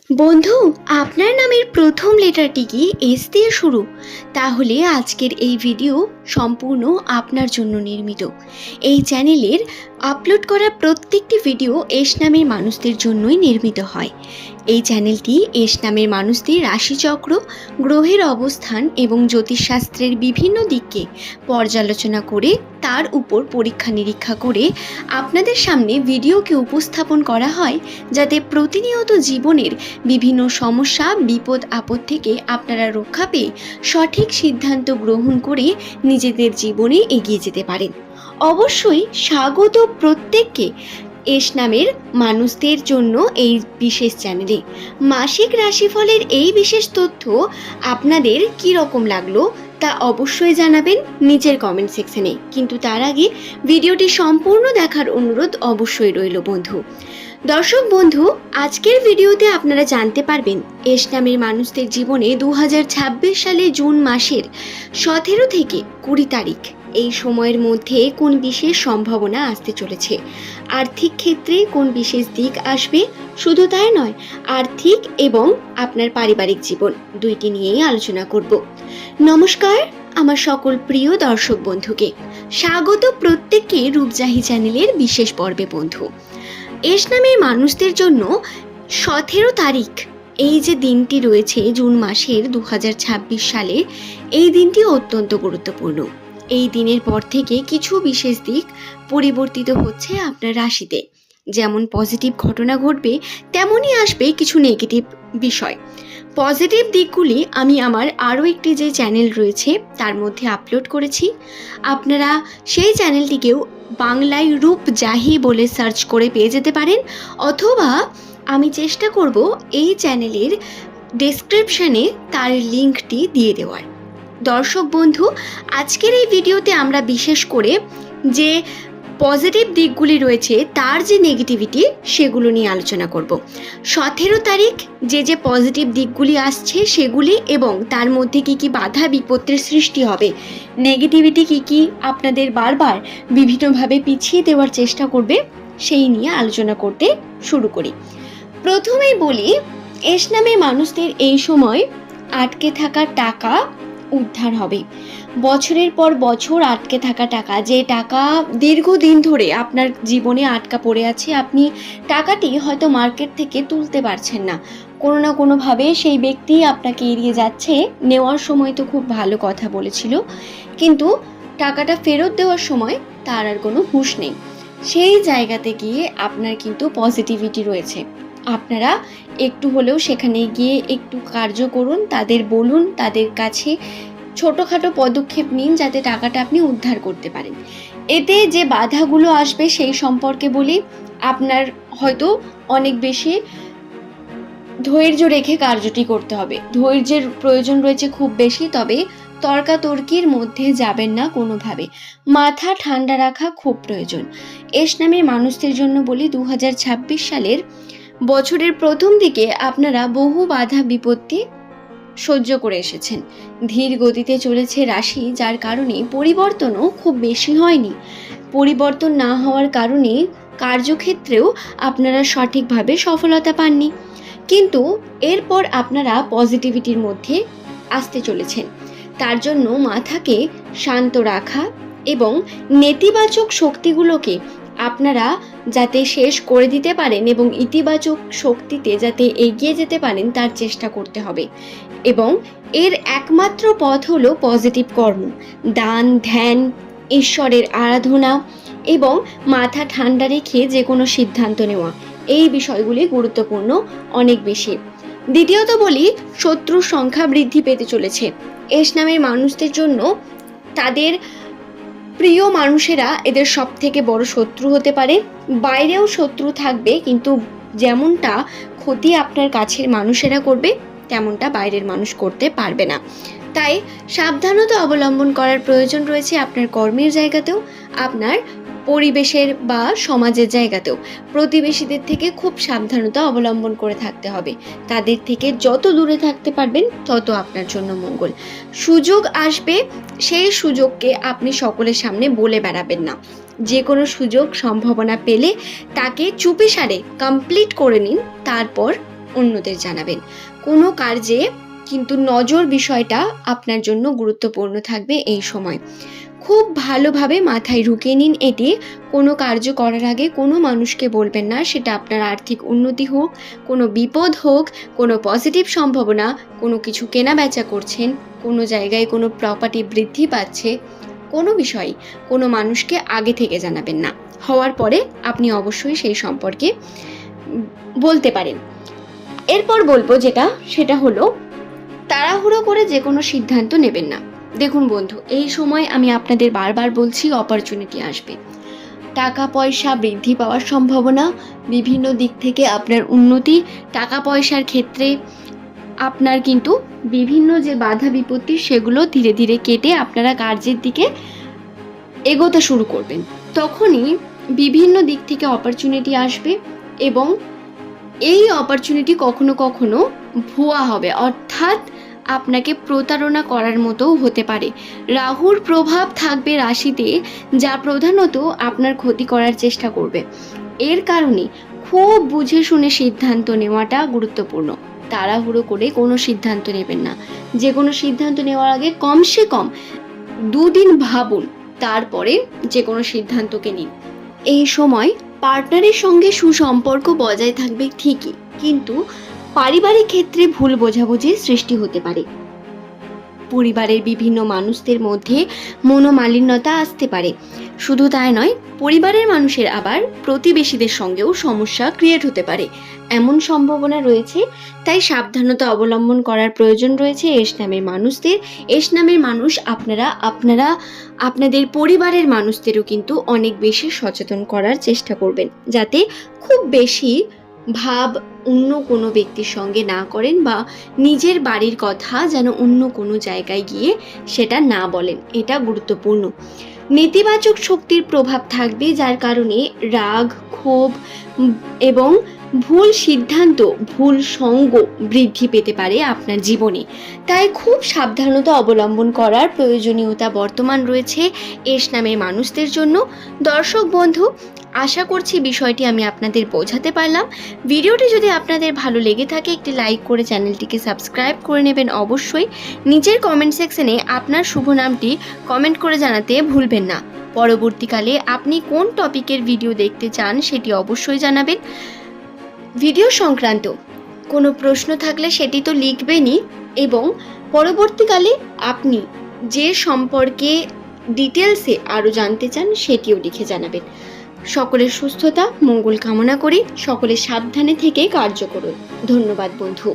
বন্ধু, আপনার নামের প্রথম লেটারটি কি এস দিয়ে শুরু? তাহলে আজকের এই ভিডিও সম্পূর্ণ আপনার জন্য নির্মিত। এই চ্যানেলের আপলোড করা প্রত্যেকটি ভিডিও এস নামের মানুষদের জন্যই নির্মিত হয়। এই চ্যানেলটি এস নামের মানুষদের রাশিচক্র, গ্রহের অবস্থান এবং জ্যোতিষশাস্ত্রের বিভিন্ন দিককে পর্যালোচনা করে তার উপর পরীক্ষা নিরীক্ষা করে আপনাদের সামনে ভিডিওকে উপস্থাপন করা হয়, যাতে প্রতিনিয়ত জীবনের বিভিন্ন সমস্যা, বিপদ আপদ থেকে আপনারা রক্ষা পেয়ে সঠিক সিদ্ধান্ত গ্রহণ করে নিজেদের জীবনে এগিয়ে যেতে পারেন। অবশ্যই স্বাগত প্রত্যেককে এস নামের মানুষদের জন্য এই বিশেষ চ্যানেলে। মাসিক রাশিফলের এই বিশেষ তথ্য আপনাদের কী রকম লাগলো তা অবশ্যই জানাবেন নিচের কমেন্ট সেকশনে। কিন্তু তার আগে ভিডিওটি সম্পূর্ণ দেখার অনুরোধ অবশ্যই রইল বন্ধু। দর্শক বন্ধু, আজকের ভিডিওতে আপনারা জানতে পারবেন এস নামের মানুষদের জীবনে 2026 সালে জুন মাসের 17 থেকে 20 তারিখ এই সময়ের মধ্যে কোন বিশেষ সম্ভাবনা আসতে চলেছে। আর্থিক ক্ষেত্রে কোন বিশেষ দিক আসবে, শুধু তাই নয়, আর্থিক এবং আপনার পারিবারিক জীবন দুইটি নিয়েই আলোচনা করব। নমস্কার আমার সকল প্রিয় দর্শক বন্ধুকে, স্বাগত প্রত্যেককে রূপজাহি চ্যানেলের বিশেষ পর্বে। বন্ধু, এস নামের মানুষদের জন্য 17 তারিখ এই যে দিনটি রয়েছে জুন মাসের 2026 সালে, এই দিনটি অত্যন্ত গুরুত্বপূর্ণ। এই দিনের পর থেকে কিছু বিশেষ দিক পরিবর্তিত হচ্ছে আপনার রাশিতে। যেমন পজিটিভ ঘটনা ঘটবে, তেমনই আসবে কিছু নেগেটিভ বিষয়। পজিটিভ দিকগুলি আমি আমার আরও একটি যে চ্যানেল রয়েছে তার মধ্যে আপলোড করেছি। আপনারা সেই চ্যানেলটিকেও বাংলায় রূপজাহি বলে সার্চ করে পেয়ে যেতে পারেন, অথবা আমি চেষ্টা করব এই চ্যানেলের ডেসক্রিপশনে তার লিঙ্কটি দিয়ে দেওয়ার। দর্শক বন্ধু, আজকের এই ভিডিওতে আমরা বিশেষ করে যে পজিটিভ দিকগুলি রয়েছে তার যে নেগেটিভিটি সেগুলো নিয়ে আলোচনা করব। 17 তারিখ যে পজিটিভ দিকগুলি আসছে সেগুলি, এবং তার মধ্যে কি কি বাধা বিপত্তির সৃষ্টি হবে, নেগেটিভিটি কি কি আপনাদের বারবার বিভিন্নভাবে পিছিয়ে দেওয়ার চেষ্টা করবে, সেই নিয়ে আলোচনা করতে শুরু করি। প্রথমেই বলি, এস নামে মানুষদের এই সময় আটকে থাকা টাকা উদ্ধার হবে। বছরের পর বছর আটকে থাকা টাকা, যে টাকা দীর্ঘদিন ধরে আপনার জীবনে আটকা পড়ে আছে, আপনি টাকাটি হয়তো মার্কেট থেকে তুলতে পারছেন না, কোনো না কোনোভাবে সেই ব্যক্তি আপনাকে এড়িয়ে যাচ্ছে। নেওয়ার সময় তো খুব ভালো কথা বলেছিল, কিন্তু টাকাটা ফেরত দেওয়ার সময় তার আর কোনো হুঁশ নেই। সেই জায়গাতে গিয়ে আপনার কিন্তু পজিটিভিটি রয়েছে। আপনারা একটু হলেও সেখানে গিয়ে একটু কার্য করুন, তাদের বলুন, তাদের কাছে ছোটোখাটো পদক্ষেপ নিন যাতে টাকাটা আপনি উদ্ধার করতে পারেন। এতে যে বাধাগুলো আসবে সেই সম্পর্কে বলি, আপনার হয়তো অনেক বেশি ধৈর্য রেখে কার্যটি করতে হবে। ধৈর্যের প্রয়োজন রয়েছে খুব বেশি, তবে তর্কাতর্কির মধ্যে যাবেন না কোনোভাবে। মাথা ঠান্ডা রাখা খুব প্রয়োজন। এস নামের মানুষদের জন্য বলি, 2026 সালের বছরের প্রথম দিকে আপনারা বহু বাধা বিপত্তি সহ্য করে এসেছেন। ধীর গতিতে চলেছে রাশি, যার কারণে পরিবর্তনও খুব বেশি হয়নি। পরিবর্তন না হওয়ার কারণে কার্যক্ষেত্রেও আপনারা সঠিকভাবে সফলতা পাননি, কিন্তু এরপর আপনারা পজিটিভিটির মধ্যে আসতে চলেছেন। তার জন্য মাথাকে শান্ত রাখা এবং নেতিবাচক শক্তিগুলোকে আপনারা যাতে শেষ করে দিতে পারেন এবং ইতিবাচক শক্তিতে যাতে এগিয়ে যেতে পারেন তার চেষ্টা করতে হবে। এবং এর একমাত্র পথ হলো পজিটিভ কর্ম, দান, ধ্যান, ঈশ্বরের আরাধনা এবং মাথা ঠান্ডা রেখে যে কোনো সিদ্ধান্ত নেওয়া। এই বিষয়গুলি গুরুত্বপূর্ণ অনেক বেশি। দ্বিতীয়ত বলি, শত্রুর সংখ্যা বৃদ্ধি পেতে চলেছে। এস নামের মানুষদের জন্য তাদের প্রিয় মানুষেরা এদের সব থেকে বড় শত্রু হতে পারে। বাইরেও শত্রু থাকবে, কিন্তু যেমনটা ক্ষতি আপনার কাছের মানুষেরা করবে তেমনটা বাইরের মানুষ করতে পারবে না। তাই সাবধানতা অবলম্বন করার প্রয়োজন রয়েছে আপনার কর্মের জায়গাতেও, আপনার পরিবেশের বা সমাজের জায়গাতেও। প্রতিবেশীদের থেকে খুব সাবধানতা অবলম্বন করে থাকতে হবে। তাদের থেকে যত দূরে থাকতে পারবেন তত আপনার জন্য মঙ্গল। সুযোগ আসবে, সেই সুযোগকে আপনি সকলের সামনে বলে বেড়াবেন না। যে কোনো সুযোগ সম্ভাবনা পেলে তাকে চুপিসারে কমপ্লিট করে নিন, তারপর অন্যদের জানাবেন। কোনো কার্যে কিন্তু নজর বিষয়টা আপনার জন্য গুরুত্বপূর্ণ থাকবে এই সময়। খুব ভালোভাবে মাথায় ঢুকিয়ে নিন এটি, কোনো কার্য করার আগে কোনো মানুষকে বলবেন না, সেটা আপনার আর্থিক উন্নতি হোক, কোনো বিপদ হোক, কোনো পজিটিভ সম্ভাবনা, কোনো কিছু কেনা বেচা করছেন, কোনো জায়গায় কোনো প্রপার্টি বৃদ্ধি পাচ্ছে, কোনো বিষয় কোনো মানুষকে আগে থেকে জানাবেন না। হওয়ার পরে আপনি অবশ্যই সেই সম্পর্কে বলতে পারেন। এরপর বলবো সেটা হলো তাড়াহুড়ো করে যে কোনো সিদ্ধান্ত নেবেন না। দেখুন বন্ধু, এই সময় আমি আপনাদের বারবার বলছি, অপরচুনিটি আসবে, টাকা পয়সা বৃদ্ধি পাওয়ার সম্ভাবনা, বিভিন্ন দিক থেকে আপনার উন্নতি, টাকা পয়সার ক্ষেত্রে আপনার কিন্তু বিভিন্ন যে বাধা বিপত্তি সেগুলো ধীরে ধীরে কেটে আপনারা কার্যের দিকে এগোতে শুরু করবেন। তখনই বিভিন্ন দিক থেকে অপরচুনিটি আসবে এবং এই অপরচুনিটি কখনো কখনো ভুয়া হবে, অর্থাৎ আপনাকে প্রতারণা করার মতোও হতে পারে। রাহুর প্রভাব থাকবে রাশিতে, যা প্রধানত আপনার ক্ষতি করার চেষ্টা করবে। এর কারণে খুব বুঝে শুনে সিদ্ধান্ত নেওয়াটা গুরুত্বপূর্ণ। তাড়াহুড়ো করে কোনো সিদ্ধান্ত নেবেন না। যে কোনো সিদ্ধান্ত নেওয়ার আগে কমসে কম 2 দিন ভাবুন, তারপরে যে কোনো সিদ্ধান্তকে নিন। এই সময় পার্টনারের সঙ্গে সুসম্পর্ক বজায় থাকবে ঠিকই, কিন্তু পারিবারিক ক্ষেত্রে ভুল বোঝাবুঝির সৃষ্টি হতে পারে। পরিবারের বিভিন্ন মানুষদের মধ্যে মনোমালিন্যতা আসতে পারে। শুধু তাই নয়, পরিবারের মানুষের আবার প্রতিবেশীদের সঙ্গেও সমস্যা ক্রিয়েট হতে পারে, এমন সম্ভাবনা রয়েছে। তাই সাবধানতা অবলম্বন করার প্রয়োজন রয়েছে এস নামের মানুষদের। এস নামের মানুষ আপনারা আপনাদের পরিবারের মানুষদেরও কিন্তু অনেক বেশি সচেতন করার চেষ্টা করবেন, যাতে খুব বেশি ভাব অন্য কোনো ব্যক্তির সঙ্গে না করেন, বা নিজের বাড়ির কথা যেন অন্য কোনো জায়গায় গিয়ে সেটা না বলেন, এটা গুরুত্বপূর্ণ। নেতিবাচক শক্তির প্রভাব থাকবে, যার কারণে রাগ, ক্ষোভ এবং ভুল সিদ্ধান্ত, ভুল সঙ্গ বৃদ্ধি পেতে পারে আপনার জীবনে। তাই খুব সাবধানতা অবলম্বন করার প্রয়োজনীয়তা বর্তমান রয়েছে এস নামের মানুষদের জন্য। দর্শক বন্ধু, আশা করছি বিষয়টি আমি আপনাদের বোঝাতে পারলাম। ভিডিওটি যদি আপনাদের ভালো লেগে থাকে, একটি লাইক করে চ্যানেলটিকে সাবস্ক্রাইব করে নেবেন অবশ্যই। নিচের কমেন্ট সেকশনে আপনার শুভ নামটি কমেন্ট করে জানাতে ভুলবেন না। পরবর্তীকালে আপনি কোন টপিকের ভিডিও দেখতে চান সেটি অবশ্যই জানাবেন। ভিডিও সংক্রান্ত কোনো প্রশ্ন থাকলে সেটি তো লিখবেনই, এবং পরবর্তীকালে আপনি যে সম্পর্কে ডিটেলসে আরও জানতে চান সেটিও লিখে জানাবেন। সকলের সুস্থতা মঙ্গল কামনা করি, সকলে সাবধানে থেকে কার্য করুন। ধন্যবাদ বন্ধু।